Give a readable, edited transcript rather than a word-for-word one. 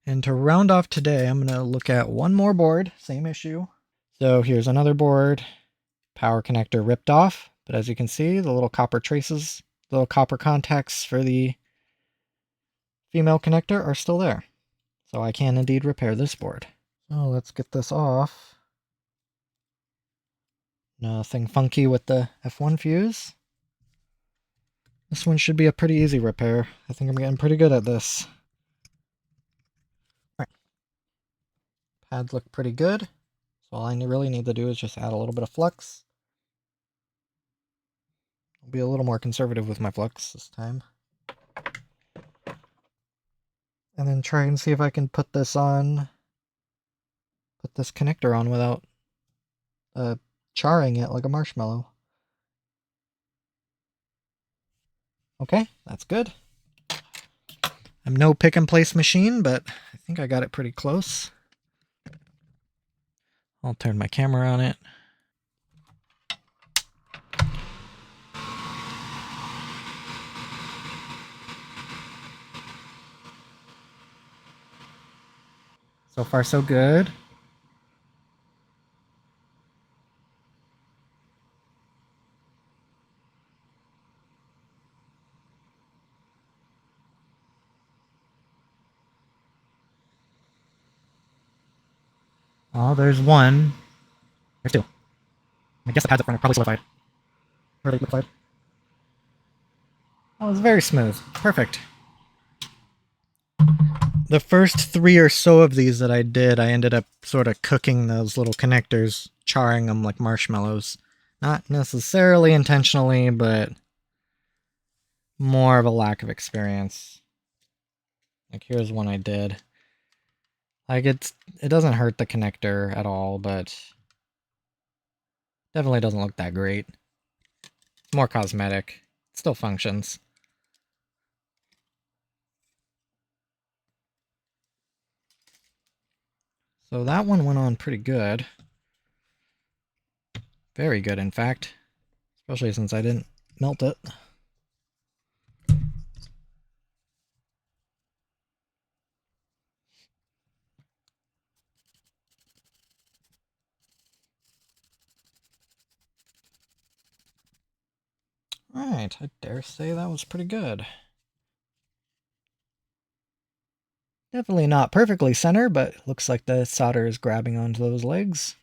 And to round off today, I'm going to look at one more board, same issue. So here's another board, power connector ripped off, but as you can see, the little copper traces, the little copper contacts for the female connector are still there. So I can indeed repair this board. So let's get this off. Nothing funky with the F1 fuse. This one should be a pretty easy repair. I think I'm getting pretty good at this. All right. Pads look pretty good. So all I really need to do is just add a little bit of flux. I'll be a little more conservative with my flux this time. And then try and see if I can put this connector on without charring it like a marshmallow. Okay, that's good. I'm no pick and place machine, but I think I got it pretty close. I'll turn my camera on it. So far, so good. Oh, there's one. There's two. I guess the pads up front are probably solidified. Or liquefied. That was very smooth. Perfect. The first 3 or so of these that I did, I ended up sort of cooking those little connectors, charring them like marshmallows. Not necessarily intentionally, but more of a lack of experience. Like here's one I did. Like it doesn't hurt the connector at all, but definitely doesn't look that great. It's more cosmetic. It still functions. So that one went on pretty good. Very good, in fact. Especially since I didn't melt it. Alright, I dare say that was pretty good. Definitely not perfectly center, but looks like the solder is grabbing onto those legs.